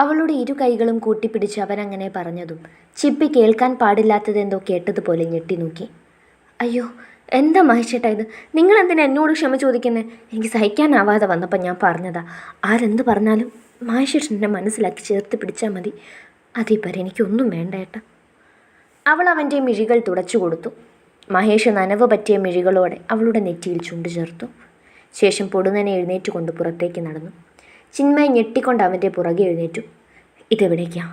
അവളുടെ ഇരു കൈകളും കൂട്ടിപ്പിടിച്ച് അവനങ്ങനെ പറഞ്ഞതും ചിപ്പി കേൾക്കാൻ പാടില്ലാത്തതെന്തോ കേട്ടതുപോലെ ഞെട്ടി നോക്കി. അയ്യോ, എന്താ മഹേഷേട്ടാ ഇത്? നിങ്ങളെന്തിനാ എന്നോട് ക്ഷമ ചോദിക്കുന്നത്? എനിക്ക് സഹിക്കാനാവാതെ വന്നപ്പോൾ ഞാൻ പറഞ്ഞതാ. ആരെന്ത് പറഞ്ഞാലും മഹേഷേട്ടനെ മനസ്സിലാക്കി ചേർത്ത് പിടിച്ചാൽ മതി. അതേപോലെ എനിക്കൊന്നും വേണ്ട ഏട്ടാ. അവൾ അവൻ്റെ മിഴികൾ തുടച്ചു കൊടുത്തു. മഹേഷ് നനവ് പറ്റിയ മിഴികളോടെ അവളുടെ നെറ്റിയിൽ ചുണ്ടു ചേർത്തു. ശേഷം പൊടുന്നനെ എഴുന്നേറ്റുകൊണ്ട് പുറത്തേക്ക് നടന്നു. ചിന്മയെ ഞെട്ടിക്കൊണ്ട് അവൻ്റെ പുറകെ എഴുന്നേറ്റു. ഇതെവിടേക്കാ?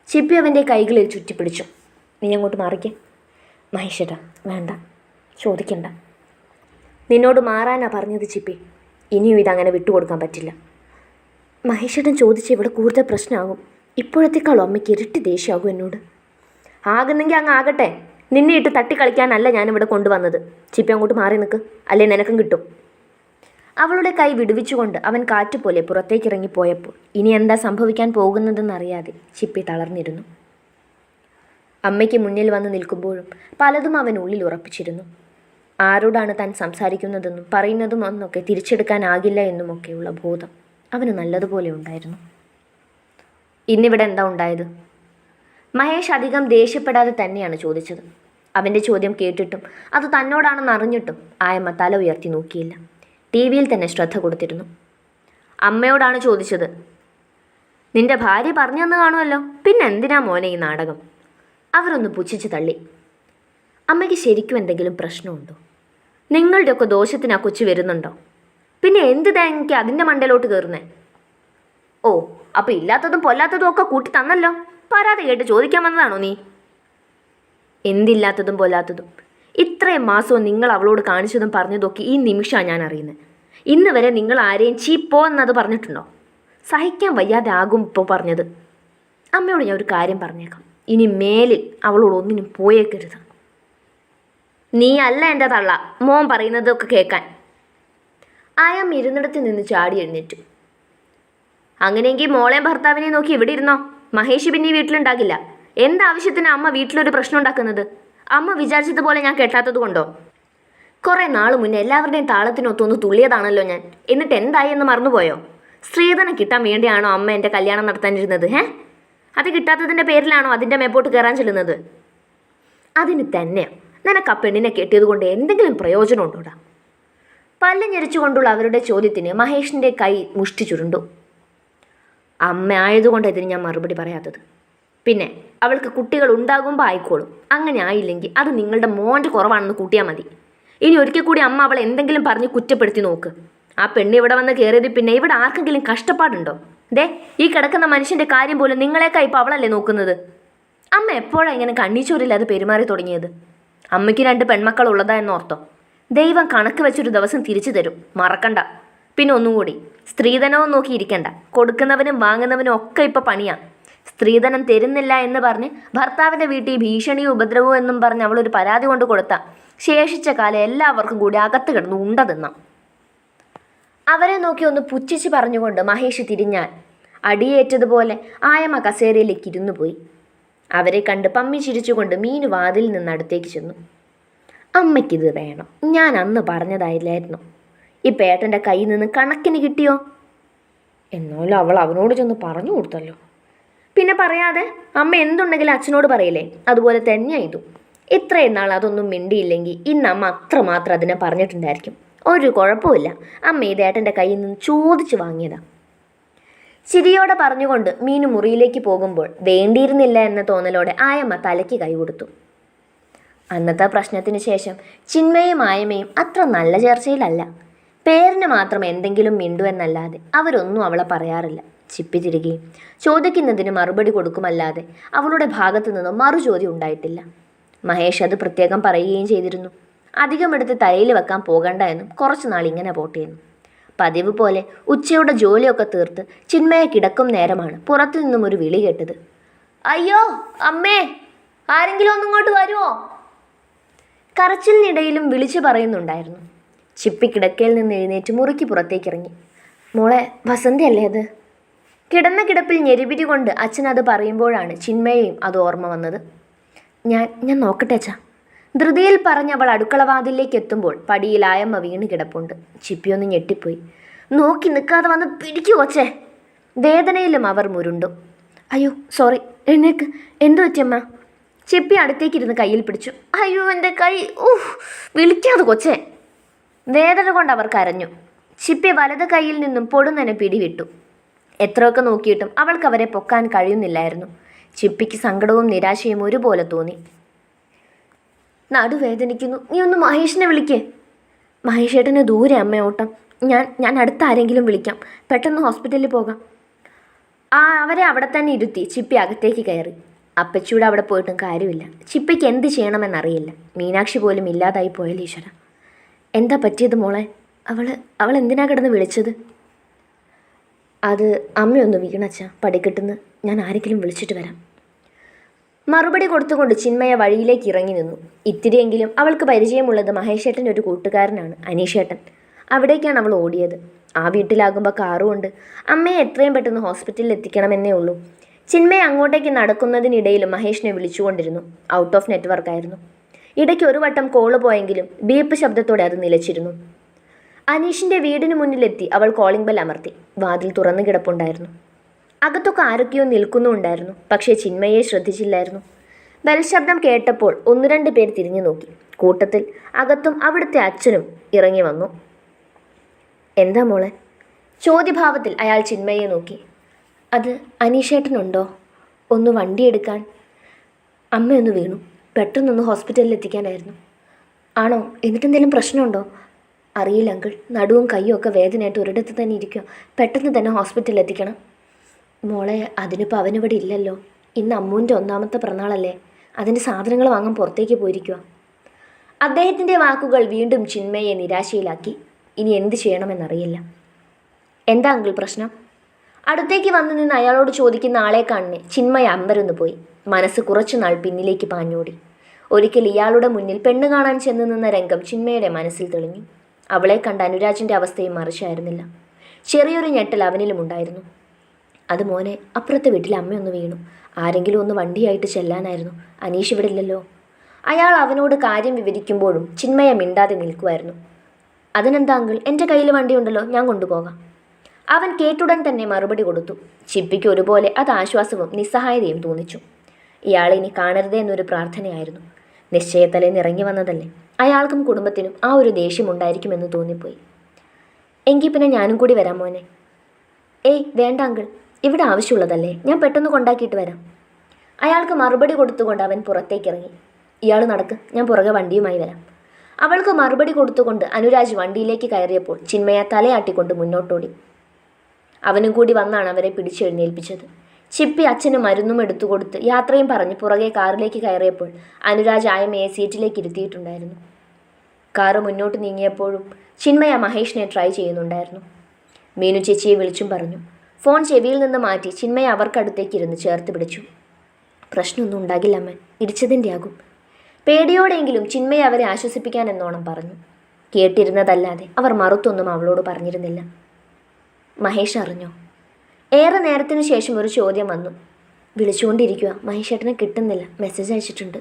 ചിപ്പി അവൻ്റെ കൈകളിൽ ചുറ്റിപ്പിടിച്ചു. നീ അങ്ങോട്ട് മാറിക്കേ. മഹേഷേട്ടാ വേണ്ട, ചോദിക്കണ്ട. നിന്നോട് മാറാനാ പറഞ്ഞത് ചിപ്പി. ഇനിയും ഇതങ്ങനെ വിട്ടുകൊടുക്കാൻ പറ്റില്ല. മഹേഷേട്ടൻ ചോദിച്ച് ഇവിടെ കൂടുതൽ പ്രശ്നമാകും. ഇപ്പോഴത്തേക്കാളും അമ്മയ്ക്ക് ഇരട്ടി ദേഷ്യമാകും എന്നോട്. ആകുന്നെങ്കിൽ അങ്ങ് ആകട്ടെ. നിന്നെ ഇട്ട് തട്ടിക്കളിക്കാനല്ല ഞാനിവിടെ കൊണ്ടുവന്നത്. ചിപ്പി അങ്ങോട്ട് മാറി നിൽക്ക്, അല്ലേ നിനക്കും കിട്ടും. അവളുടെ കൈ വിടുവിച്ചുകൊണ്ട് അവൻ കാറ്റുപോലെ പുറത്തേക്കിറങ്ങിപ്പോയപ്പോൾ ഇനി എന്താ സംഭവിക്കാൻ പോകുന്നതെന്നറിയാതെ ചിപ്പി തളർന്നിരുന്നു. അമ്മയ്ക്ക് മുന്നിൽ വന്ന് നിൽക്കുമ്പോഴും പലതും അവൻ ഉള്ളിൽ ഉറപ്പിച്ചിരുന്നു. ആരോടാണ് താൻ സംസാരിക്കുന്നതെന്നും പറയുന്നതും ഒന്നൊക്കെ തിരിച്ചെടുക്കാനാകില്ല എന്നുമൊക്കെയുള്ള ബോധം അവന് നല്ലതുപോലെ ഉണ്ടായിരുന്നു. ഇന്നിവിടെ എന്താ ഉണ്ടായത്? മഹേഷ് അധികം ദേഷ്യപ്പെടാതെ തന്നെയാണ് ചോദിച്ചത്. അവൻ്റെ ചോദ്യം കേട്ടിട്ടും അത് തന്നോടാണെന്ന് അറിഞ്ഞിട്ടും ആയമ്മ തല ഉയർത്തി നോക്കിയില്ല. ടി വിയിൽ തന്നെ ശ്രദ്ധ കൊടുത്തിരുന്നു. അമ്മയോടാണ് ചോദിച്ചത്. നിന്റെ ഭാര്യ പറഞ്ഞു തന്നു കാണുമല്ലോ, പിന്നെ എന്തിനാ മോനെ ഈ നാടകം? അവരൊന്ന് പുച്ഛിച്ച് തള്ളി. അമ്മയ്ക്ക് ശരിക്കും എന്തെങ്കിലും പ്രശ്നമുണ്ടോ? നിങ്ങളുടെയൊക്കെ ദോഷത്തിന് ആ കൊച്ചു വരുന്നുണ്ടോ? പിന്നെ എന്ത് തേങ്ങയ്ക്ക് അതിൻ്റെ മണ്ടയിലോട്ട് കയറുന്നേ? ഓ, അപ്പോൾ ഇല്ലാത്തതും പൊല്ലാത്തതും ഒക്കെ കൂട്ടി തന്നല്ലോ. പരാതി കേട്ട് ചോദിക്കാൻ വന്നതാണോ നീ? എന്തില്ലാത്തതും പൊല്ലാത്തതും? ഇത്രയും മാസവും നിങ്ങൾ അവളോട് കാണിച്ചതും പറഞ്ഞതൊക്കെ ഈ നിമിഷമാണ് ഞാൻ അറിയുന്നത്. ഇന്ന് വരെ നിങ്ങൾ ആരെയും ചീപ്പോ എന്നത് പറഞ്ഞിട്ടുണ്ടോ? സഹിക്കാൻ വയ്യാതെ ആകും ഇപ്പോൾ പറഞ്ഞത്. അമ്മയോട് ഞാൻ ഒരു കാര്യം പറഞ്ഞേക്കാം. ഇനി മേലിൽ അവളോട് ഒന്നിനും പോയേക്കരുത്. നീ അല്ല എൻ്റെ തള്ള, മോൻ പറയുന്നതൊക്കെ കേൾക്കാൻ. ആയം ഇരുന്നിടത്ത് നിന്ന് ചാടി എഴുന്നേറ്റു. അങ്ങനെയെങ്കിൽ മോളെയും ഭർത്താവിനെയും നോക്കി ഇവിടെ ഇരുന്നോ. മഹേഷ് പിന്നെ വീട്ടിലുണ്ടാകില്ല. എന്താവശ്യത്തിന് അമ്മ വീട്ടിലൊരു പ്രശ്നം ഉണ്ടാക്കുന്നത്? അമ്മ വിചാരിച്ചതുപോലെ ഞാൻ കേട്ടാത്തത് കൊണ്ടോ? കുറേ നാൾ മുന്നേ എല്ലാവരുടെയും താളത്തിനൊത്തൊന്ന് തുള്ളിയതാണല്ലോ ഞാൻ. എന്നിട്ട് എന്തായി എന്ന് മറന്നുപോയോ? സ്ത്രീധനം കിട്ടാൻ വേണ്ടിയാണോ അമ്മ എൻ്റെ കല്യാണം നടത്താനിരുന്നത്? അത് കിട്ടാത്തതിൻ്റെ പേരിലാണോ അതിൻ്റെ മേപ്പോട്ട് കയറാൻ ചെല്ലുന്നത്? അതിന് തന്നെയാണ്. നിനക്ക് ആ പെണ്ണിനെ കെട്ടിയത് കൊണ്ട് എന്തെങ്കിലും പ്രയോജനം ഉണ്ടോടാ? പല്ല് ഞെരിച്ചുകൊണ്ടുള്ള അവരുടെ ചോദ്യത്തിന് മഹേഷിൻ്റെ കൈ മുഷ്ടി ചുരുണ്ടു. അമ്മ ആയതുകൊണ്ട് ഇതിന് ഞാൻ മറുപടി പറയാത്തത്. പിന്നെ അവൾക്ക് കുട്ടികൾ ഉണ്ടാകുമ്പോൾ ആയിക്കോളും. അങ്ങനെ ആയില്ലെങ്കിൽ അത് നിങ്ങളുടെ മോൻ്റെ കുറവാണെന്ന് കൂട്ടിയാൽ മതി. ഇനി ഒരിക്കൽ കൂടി അമ്മ അവളെ എന്തെങ്കിലും പറഞ്ഞ് കുറ്റപ്പെടുത്തി നോക്ക്. ആ പെണ്ണ് ഇവിടെ വന്ന് കയറിയത് പിന്നെ ഇവിടെ ആർക്കെങ്കിലും കഷ്ടപ്പാടുണ്ടോ? ഈ കിടക്കുന്ന മനുഷ്യൻ്റെ കാര്യം പോലും നിങ്ങളെക്കാ ഇപ്പോൾ അവളല്ലേ നോക്കുന്നത്. അമ്മ എപ്പോഴാണ് ഇങ്ങനെ കണ്ണീച്ചോരില്ലാതെ പെരുമാറി തുടങ്ങിയത്? അമ്മയ്ക്ക് 2 പെൺമക്കൾ ഉള്ളതാ എന്നോർത്തോ? ദൈവം കണക്ക് വെച്ചൊരു ദിവസം തിരിച്ചു തരും, മറക്കണ്ട. പിന്നെ ഒന്നുകൂടി, സ്ത്രീധനവും നോക്കിയിരിക്കണ്ട. കൊടുക്കുന്നവനും വാങ്ങുന്നവനും ഒക്കെ ഇപ്പോൾ പണിയാ. സ്ത്രീധനം തരുന്നില്ല എന്ന് പറഞ്ഞ് ഭർത്താവിൻ്റെ വീട്ടിൽ ഭീഷണിയും ഉപദ്രവവും എന്നും പറഞ്ഞ് അവളൊരു പരാതി കൊണ്ട് കൊടുത്താൽ ശേഷിച്ച കാലം എല്ലാവർക്കും കൂടി അകത്ത് കിടന്ന് ഉണ്ട തിന്നാം. അവരെ നോക്കി ഒന്ന് പുച്ഛിച്ച് പറഞ്ഞുകൊണ്ട് മഹേഷ് തിരിഞ്ഞാൽ അടിയേറ്റതുപോലെ ആയമ്മ കസേരയിലേക്ക് ഇരുന്നു പോയി. അവരെ കണ്ട് പമ്മി ചിരിച്ചുകൊണ്ട് മീനു വാതിൽ നിന്ന് അടുത്തേക്ക് ചെന്നു. അമ്മയ്ക്കിത് വേണം, ഞാൻ അന്ന് പറഞ്ഞതായില്ലായിരുന്നു. ഈ പേട്ടൻ്റെ കയ്യിൽ നിന്ന് കണക്കിന് കിട്ടിയോ? എന്നാലും അവൾ അവനോട് ചെന്ന് പറഞ്ഞു കൊടുത്തല്ലോ. പിന്നെ പറയാതെ അമ്മ എന്തുണ്ടെങ്കിലും അച്ഛനോട് പറയില്ലേ? അതുപോലെ തന്നെയായിരുന്നു. ഇത്രയും നാൾ അതൊന്നും മിണ്ടിയില്ലെങ്കിൽ ഇന്ന് അമ്മ അത്രമാത്രം അതിനെ പറഞ്ഞിട്ടുണ്ടായിരിക്കും. ഒരു കുഴപ്പമില്ല, അമ്മ ഇതേട്ടൻ്റെ കയ്യിൽ നിന്ന് ചോദിച്ചു വാങ്ങിയതാ. ചിരിയോടെ പറഞ്ഞുകൊണ്ട് മീനു മുറിയിലേക്ക് പോകുമ്പോൾ വേണ്ടിയിരുന്നില്ല എന്ന തോന്നലോടെ ആയമ്മ തലയ്ക്ക് കൈ കൊടുത്തു. അന്നത്തെ പ്രശ്നത്തിന് ശേഷം ചിന്മയും ആയമ്മയും അത്ര നല്ല ചർച്ചയിലല്ല. പേരിന് മാത്രം എന്തെങ്കിലും മിണ്ടു എന്നല്ലാതെ അവരൊന്നും അവളെ പറയാറില്ല. ചിപ്പി തിരികെയും ചോദിക്കുന്നതിന് മറുപടി കൊടുക്കുമല്ലാതെ അവളുടെ ഭാഗത്തു നിന്നും മറുചോദ്യം ഉണ്ടായിട്ടില്ല. മഹേഷ് അത് പ്രത്യേകം പറയുകയും ചെയ്തിരുന്നു. അധികം എടുത്ത് തലയിൽ വെക്കാൻ പോകണ്ട എന്നും കുറച്ചു നാൾ ഇങ്ങനെ പോട്ടേന്നു. പതിവ് പോലെ ഉച്ചയുടെ ജോലിയൊക്കെ തീർത്ത് ചിന്മയെ കിടക്കും നേരമാണ് പുറത്തു നിന്നും ഒരു വിളി കേട്ടത്. അയ്യോ അമ്മേ, ആരെങ്കിലും ഒന്നിങ്ങോട്ട് വരുമോ? കരച്ചിലിനിടയിലും വിളിച്ചു പറയുന്നുണ്ടായിരുന്നു. ചിപ്പി കിടക്കയിൽ നിന്ന് എഴുന്നേറ്റ് മുറിക്ക് പുറത്തേക്കിറങ്ങി. മോളെ, വസന്തി അല്ലേ അത്? കിടന്ന കിടപ്പിൽ ഞെരിപിരി കൊണ്ട് അച്ഛൻ അത് പറയുമ്പോഴാണ് ചിന്മയെയും അത് ഓർമ്മ വന്നത്. ഞാൻ നോക്കട്ടെ അച്ഛാ. ധൃതിയിൽ പറഞ്ഞവൾ അടുക്കളവാതിലേക്ക് എത്തുമ്പോൾ പടിയിൽ ആയമ്മ വീണ് കിടപ്പുണ്ട്. ചിപ്പിയൊന്ന് ഞെട്ടിപ്പോയി. നോക്കി നിൽക്കാതെ വന്ന് പിടിക്കു കൊച്ചേ. വേദനയിലും അവർ മുരുണ്ടു. അയ്യോ സോറി, എഴുന്നേക്ക്. എന്തു പറ്റിയമ്മ? ചിപ്പി അടുത്തേക്കിരുന്ന് കയ്യിൽ പിടിച്ചു. അയ്യോ എൻ്റെ കൈ, വിളിക്കാതെ കൊച്ചേ. വേദന കൊണ്ട് അവർ കരഞ്ഞു. ചിപ്പി വലത് കൈയിൽ നിന്നും പൊടുന്നനെ പിടിവിട്ടു. എത്രയൊക്കെ നോക്കിയിട്ടും അവൾക്ക് അവരെ പൊക്കാൻ കഴിയുന്നില്ലായിരുന്നു. ചിപ്പിക്ക് സങ്കടവും നിരാശയും ഒരുപോലെ തോന്നി. നടുവേദനിക്കുന്നു, നീ ഒന്ന് മഹേഷിനെ വിളിക്കേ. മഹേഷേട്ടന് ദൂരെ അമ്മയോട്ടം. ഞാൻ അടുത്ത ആരെങ്കിലും വിളിക്കാം, പെട്ടെന്ന് ഹോസ്പിറ്റലിൽ പോകാം. അവരെ അവിടെ തന്നെ ഇരുത്തി ചിപ്പി അകത്തേക്ക് കയറി. അപ്പച്ചിയുടെ അവിടെ പോയിട്ടും കാര്യമില്ല. ചിപ്പിക്ക് എന്ത് ചെയ്യണമെന്നറിയില്ല. മീനാക്ഷി പോലും ഇല്ലാതായി പോയല്ലോ ഈശ്വര. എന്താ പറ്റിയത് മോളെ? അവൾ എന്തിനാ കിടന്ന് വിളിച്ചത്? അത് അമ്മയൊന്ന് വീണച്ച പടിക്കെട്ടുന്ന്. ഞാൻ ആരെങ്കിലും വിളിച്ചിട്ട് വരാം. മറുപടി കൊടുത്തുകൊണ്ട് ചിന്മയ വഴിയിലേക്ക് ഇറങ്ങി നിന്നു. ഇത്തിരിയെങ്കിലും അവൾക്ക് പരിചയമുള്ളത് മഹേഷേട്ടൻ്റെ ഒരു കൂട്ടുകാരനാണ്, അനീഷേട്ടൻ. അവിടേക്കാണ് അവൾ ഓടിയത്. ആ വീട്ടിലാകുമ്പോൾ കാറുമുണ്ട്. അമ്മയെ എത്രയും പെട്ടെന്ന് ഹോസ്പിറ്റലിൽ എത്തിക്കണമെന്നേ ഉള്ളൂ. ചിന്മയ അങ്ങോട്ടേക്ക് നടക്കുന്നതിനിടയിലും മഹേഷിനെ വിളിച്ചുകൊണ്ടിരുന്നു. ഔട്ട് ഓഫ് നെറ്റ്വർക്ക് ആയിരുന്നു. ഇടയ്ക്ക് ഒരു വട്ടം കോള് പോയെങ്കിലും ബീപ്പ് ശബ്ദത്തോടെ അത് നിലച്ചിരുന്നു. അനീഷിൻ്റെ വീടിന് മുന്നിലെത്തി അവൾ കോളിംഗ് ബെൽ അമർത്തി. വാതിൽ തുറന്നു കിടപ്പുണ്ടായിരുന്നു. അകത്തൊക്കെ ആരൊക്കെയോ നിൽക്കുന്നുണ്ടായിരുന്നു. പക്ഷേ ചിന്മയെ ശ്രദ്ധിച്ചില്ലായിരുന്നു. ബെൽ ശബ്ദം കേട്ടപ്പോൾ 1-2 പേർ തിരിഞ്ഞു നോക്കി. കൂട്ടത്തിൽ അകത്തും അവിടുത്തെ അച്ഛനും ഇറങ്ങി വന്നു. എന്താ മോളെ? ചോദ്യഭാവത്തിൽ അയാൾ ചിന്മയെ നോക്കി. അത് അനീഷേട്ടനുണ്ടോ? ഒന്ന് വണ്ടി എടുക്കാൻ. അമ്മയൊന്ന് വീണു, പെട്ടെന്നൊന്ന് ഹോസ്പിറ്റലിൽ എത്തിക്കാനായിരുന്നു. ആണോ? എന്നിട്ടെന്തെങ്കിലും പ്രശ്നമുണ്ടോ? അറിയില്ല അങ്കിൾ, നടുവും കയ്യും ഒക്കെ വേദനയായിട്ട് ഒരിടത്ത് തന്നെ ഇരിക്കുക. പെട്ടെന്ന് തന്നെ ഹോസ്പിറ്റലിൽ എത്തിക്കണം. മോളെ, അതിനിപ്പോൾ അവനിവിടെ ഇല്ലല്ലോ. ഇന്ന് അമ്മൂൻ്റെ 1ാമത്തെ പിറന്നാളല്ലേ, അതിൻ്റെ സാധനങ്ങൾ വാങ്ങാൻ പുറത്തേക്ക് പോയിരിക്കുക. അദ്ദേഹത്തിൻ്റെ വാക്കുകൾ വീണ്ടും ചിന്മയെ നിരാശയിലാക്കി. ഇനി എന്ത് ചെയ്യണമെന്നറിയില്ല. എന്താ അങ്കിൾ പ്രശ്നം? അടുത്തേക്ക് വന്നു നിന്ന് അയാളോട് ചോദിക്കുന്ന ആളെ കാണുന്നേ ചിന്മയ അമ്പരന്ന് പോയി. മനസ്സ് കുറച്ചുനാൾ പിന്നിലേക്ക് പാഞ്ഞോടി. ഒരിക്കൽ ഇയാളുടെ മുന്നിൽ പെണ്ണ് കാണാൻ ചെന്ന് നിന്ന രംഗം ചിന്മയുടെ മനസ്സിൽ തെളിഞ്ഞു. അവളെ കണ്ട അനുരാജിൻ്റെ അവസ്ഥയും മറിച്ചായിരുന്നില്ല. ചെറിയൊരു ഞെട്ടൽ അവനിലും ഉണ്ടായിരുന്നു. അത് മോനെ, അപ്പുറത്തെ വീട്ടിൽ അമ്മയൊന്ന് വീണു. ആരെങ്കിലും ഒന്ന് വണ്ടിയായിട്ട് ചെല്ലാനായിരുന്നു. അനീഷ് ഇവിടെ ഇല്ലല്ലോ. അയാൾ അവനോട് കാര്യം വിവരിക്കുമ്പോഴും ചിന്മയ മിണ്ടാതെ നിൽക്കുമായിരുന്നു. അതിനെന്താ അങ്കിൾ, എൻ്റെ കയ്യിൽ വണ്ടിയുണ്ടല്ലോ, ഞാൻ കൊണ്ടുപോകാം. അവൻ കേട്ടുടൻ തന്നെ മറുപടി കൊടുത്തു. ചിപ്പിക്ക് ഒരുപോലെ അത് ആശ്വാസവും നിസ്സഹായതയും തോന്നിച്ചു. ഇയാളെ ഇനി കാണരുതേ എന്നൊരു പ്രാർത്ഥനയായിരുന്നു. നിശ്ചയത്തലേന്ന് ഇറങ്ങി വന്നതല്ലേ, അയാൾക്കും കുടുംബത്തിനും ആ ഒരു ദേഷ്യമുണ്ടായിരിക്കുമെന്ന് തോന്നിപ്പോയി. എങ്കിൽ പിന്നെ ഞാനും കൂടി വരാം മോനെ. ഏയ് വേണ്ട അങ്കിൾ, ഇവിടെ ആവശ്യമുള്ളതല്ലേ, ഞാൻ പെട്ടെന്ന് കൊണ്ടാക്കിയിട്ട് വരാം. അയാൾക്ക് മറുപടി കൊടുത്തുകൊണ്ട് അവൻ പുറത്തേക്കിറങ്ങി. ഇയാൾ നടക്ക്, ഞാൻ പുറകെ വണ്ടിയുമായി വരാം. അവൾക്ക് മറുപടി കൊടുത്തുകൊണ്ട് അനുരാജ് വണ്ടിയിലേക്ക് കയറിയപ്പോൾ ചിന്മയ തലയാട്ടിക്കൊണ്ട് മുന്നോട്ടോടി. അവനും കൂടി വന്നാണ് അവരെ പിടിച്ചെഴുന്നേൽപ്പിച്ചത്. ചിപ്പി അച്ഛന് മരുന്നും എടുത്തുകൊടുത്ത് യാത്രയും പറഞ്ഞ് പുറകെ കാറിലേക്ക് കയറിയപ്പോൾ അനുരാജ് ആയമയെ സീറ്റിലേക്ക് ഇരുത്തിയിട്ടുണ്ടായിരുന്നു. കാറ് മുന്നോട്ട് നീങ്ങിയപ്പോഴും ചിന്മയ മഹേഷിനെ ട്രൈ ചെയ്യുന്നുണ്ടായിരുന്നു. മീനു ചേച്ചിയെ വിളിച്ചും പറഞ്ഞു. ഫോൺ ചെവിയിൽ നിന്ന് മാറ്റി ചിന്മയ അവർക്കടുത്തേക്ക് ഇരുന്ന് ചേർത്ത് പിടിച്ചു. പ്രശ്നമൊന്നും ഉണ്ടാകില്ല അമ്മ, ഇടിച്ചതിൻ്റെ ആകും. പേടിയോടെയെങ്കിലും ചിന്മയ അവരെ ആശ്വസിപ്പിക്കാൻ എന്നോണം പറഞ്ഞു. കേട്ടിരുന്നതല്ലാതെ അവർ മറുത്തൊന്നും അവളോട് പറഞ്ഞിരുന്നില്ല. മഹേഷ് അറിഞ്ഞോ? ഏറെ നേരത്തിനു ശേഷം ഒരു ചോദ്യം വന്നു. വിളിച്ചുകൊണ്ടിരിക്കുക, മഹേഷേട്ടനെ കിട്ടുന്നില്ല, മെസ്സേജ് അയച്ചിട്ടുണ്ട്.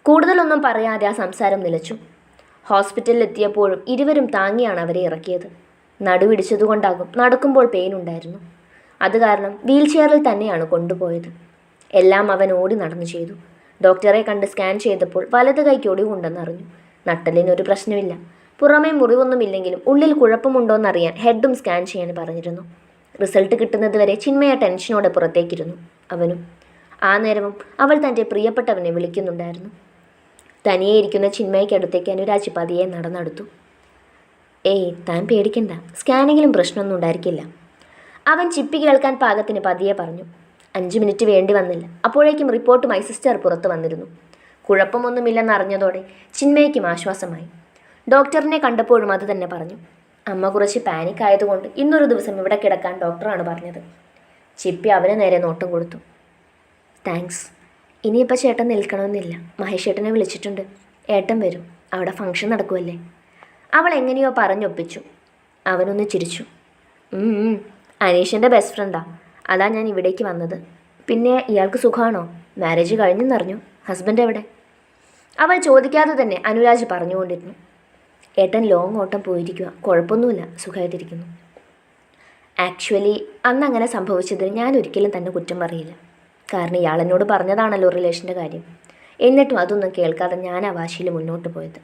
കൂടുതലൊന്നും പറയാതെ ആ സംസാരം നിലച്ചു. ഹോസ്പിറ്റലിൽ എത്തിയപ്പോഴും ഇരുവരും താങ്ങിയാണ് അവരെ ഇറക്കിയത്. നടുവിടിച്ചതുകൊണ്ടാകും നടക്കുമ്പോൾ പെയിൻ ഉണ്ടായിരുന്നു. അത് കാരണം വീൽ ചെയറിൽ തന്നെയാണ് കൊണ്ടുപോയത്. എല്ലാം അവൻ ഓടി നടന്നു ചെയ്തു. ഡോക്ടറെ കണ്ട് സ്കാൻ ചെയ്തപ്പോൾ വലത് കൈക്ക് ഒടിവുണ്ടെന്നറിഞ്ഞു. നട്ടലിനൊരു പ്രശ്നമില്ല. പുറമേ മുറിവൊന്നുമില്ലെങ്കിലും ഉള്ളിൽ കുഴപ്പമുണ്ടോയെന്നറിയാൻ ഹെഡും സ്കാൻ ചെയ്യാൻ പറഞ്ഞിരുന്നു. റിസൾട്ട് കിട്ടുന്നത് വരെ ചിന്മയ ടെൻഷനോടെ പുറത്തേക്കിരുന്നു. അവനും ആ നേരവും അവൾ തൻ്റെ പ്രിയപ്പെട്ടവനെ വിളിക്കുന്നുണ്ടായിരുന്നു. തനിയെ ഇരിക്കുന്ന ചിന്മയ്ക്കടുത്തേക്ക് അനുരാജ് പതിയെ നടന്നെടുത്തു. ഏയ് താൻ പേടിക്കണ്ട, സ്കാനിങ്ങിലും പ്രശ്നമൊന്നും ഉണ്ടായിരിക്കില്ല. അവൻ ചിപ്പി കേൾക്കാൻ പാകത്തിന് പതിയെ പറഞ്ഞു. 5 മിനിറ്റ് വേണ്ടി വന്നില്ല. അപ്പോഴേക്കും റിപ്പോർട്ടുമായി സിസ്റ്റർ പുറത്തു വന്നിരുന്നു. കുഴപ്പമൊന്നുമില്ലെന്നറിഞ്ഞതോടെ ചിന്മയ്ക്കും ആശ്വാസമായി. ഡോക്ടറിനെ കണ്ടപ്പോഴും അത് തന്നെ പറഞ്ഞു. അമ്മ കുറച്ച് പാനിക് ആയതുകൊണ്ട് ഇന്നൊരു ദിവസം ഇവിടെ കിടക്കാൻ ഡോക്ടറാണ് പറഞ്ഞത്. ചിപ്പി അവന് നേരെ നോട്ടം കൊടുത്തു. താങ്ക്സ്. ഇനിയിപ്പോൾ ചേട്ടൻ നിൽക്കണമെന്നില്ല. മഹേഷ് ഏട്ടനെ വിളിച്ചിട്ടുണ്ട്. ഏട്ടൻ വരും, അവിടെ ഫംഗ്ഷൻ നടക്കുമല്ലേ. അവൾ എങ്ങനെയോ പറഞ്ഞൊപ്പിച്ചു. അവനൊന്ന് ചിരിച്ചു. അനീഷിൻ്റെ ബെസ്റ്റ് ഫ്രണ്ടാ, അതാ ഞാൻ ഇവിടേക്ക് വന്നത്. പിന്നെ ഇയാൾക്ക് സുഖമാണോ? മാരേജ് കഴിഞ്ഞെന്നറിഞ്ഞു. ഹസ്ബൻഡ് എവിടെ? അവൾ ചോദിക്കാതെ തന്നെ അനുരാജ് പറഞ്ഞുകൊണ്ടിരുന്നു. ഏട്ടൻ ലോങ് ഓട്ടം പോയിരിക്കുക, കുഴപ്പമൊന്നുമില്ല, സുഖമായിട്ടിരിക്കുന്നു. ആക്ച്വലി അന്ന് അങ്ങനെ സംഭവിച്ചതിന് ഞാൻ ഒരിക്കലും തന്നെ കുറ്റം പറയില്ല. കാരണം ഇയാൾ എന്നോട് പറഞ്ഞതാണല്ലോ റിലേഷൻ്റെ കാര്യം. എന്നിട്ടും അതൊന്നും കേൾക്കാതെ ഞാൻ ആ വാശിയിൽ മുന്നോട്ട് പോയത്.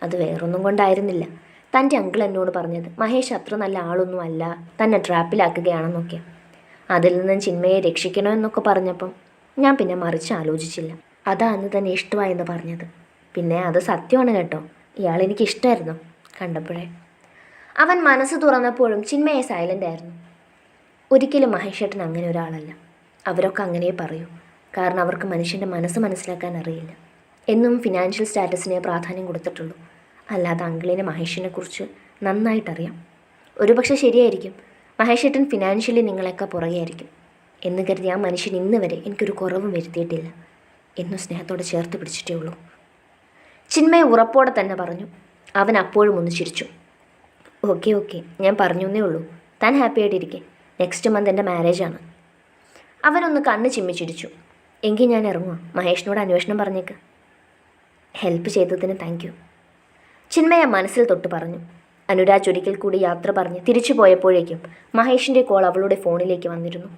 അത് വേറൊന്നും കൊണ്ടായിരുന്നില്ല. തൻ്റെ അങ്കിൾ എന്നോട് പറഞ്ഞത് മഹേഷ് അത്ര നല്ല ആളൊന്നും അല്ല, തന്നെ ട്രാപ്പിലാക്കുകയാണെന്നൊക്കെ. അതിൽ നിന്നും ചിന്മയെ രക്ഷിക്കണമെന്നൊക്കെ പറഞ്ഞപ്പം ഞാൻ പിന്നെ മറിച്ച് ആലോചിച്ചില്ല. അതാ അന്ന് തന്നെ ഇഷ്ടമായെന്ന് പറഞ്ഞത്. പിന്നെ അത് സത്യമാണ് കേട്ടോ. ഇയാൾ എനിക്ക് ഇഷ്ടമായിരുന്നു കണ്ടപ്പോഴേ. അവൻ മനസ്സ് തുറന്നപ്പോഴും ചിന്മയെ സൈലൻ്റ് ആയിരുന്നു. ഒരിക്കലും മഹേഷേട്ടൻ അങ്ങനെ ഒരാളല്ല. അവരൊക്കെ അങ്ങനെ പറയൂ. കാരണം അവർക്ക് മനുഷ്യൻ്റെ മനസ്സ് മനസ്സിലാക്കാൻ അറിയില്ല. എന്നും ഫിനാൻഷ്യൽ സ്റ്റാറ്റസിനെ പ്രാധാന്യം കൊടുത്തിട്ടുള്ളൂ. അല്ലാതെ അങ്കിളിനെ മഹേഷിനെ കുറിച്ച് നന്നായിട്ടറിയാം. ഒരുപക്ഷെ ശരിയായിരിക്കും, മഹേഷേട്ടൻ ഫിനാൻഷ്യലി നിങ്ങളെയൊക്കെ പുറകെയായിരിക്കും എന്ന് കരുതി ആ മനുഷ്യൻ ഇന്ന് വരെ എനിക്കൊരു കുറവും വരുത്തിയിട്ടില്ല. എന്നും സ്നേഹത്തോടെ ചേർത്ത് പിടിച്ചിട്ടേ ഉള്ളൂ. ചിന്മയെ ഉറപ്പോടെ തന്നെ പറഞ്ഞു. അവൻ അപ്പോഴും ഒന്ന് ചിരിച്ചു. ഓക്കെ ഞാൻ പറഞ്ഞു എന്നേ ഉള്ളൂ. താൻ ഹാപ്പി ആയിട്ടിരിക്കെ. നെക്സ്റ്റ് മന്ത് എൻ്റെ മാരേജാണ്. അവനൊന്ന് കണ്ണ് ചിമ്മിച്ചിരിച്ചു. എങ്കിൽ ഞാൻ ഇറങ്ങുക. മഹേഷിനോട് അന്വേഷണം പറഞ്ഞേക്ക്. ഹെൽപ്പ് ചെയ്തതിന് താങ്ക് യു. ചിന്മയ മനസ്സിൽ തൊട്ട് പറഞ്ഞു. അനുരാജ് ഒരിക്കൽ കൂടി യാത്ര പറഞ്ഞ് തിരിച്ചു പോയപ്പോഴേക്കും മഹേഷിൻ്റെ കോൾ അവളുടെ ഫോണിലേക്ക് വന്നിരുന്നു.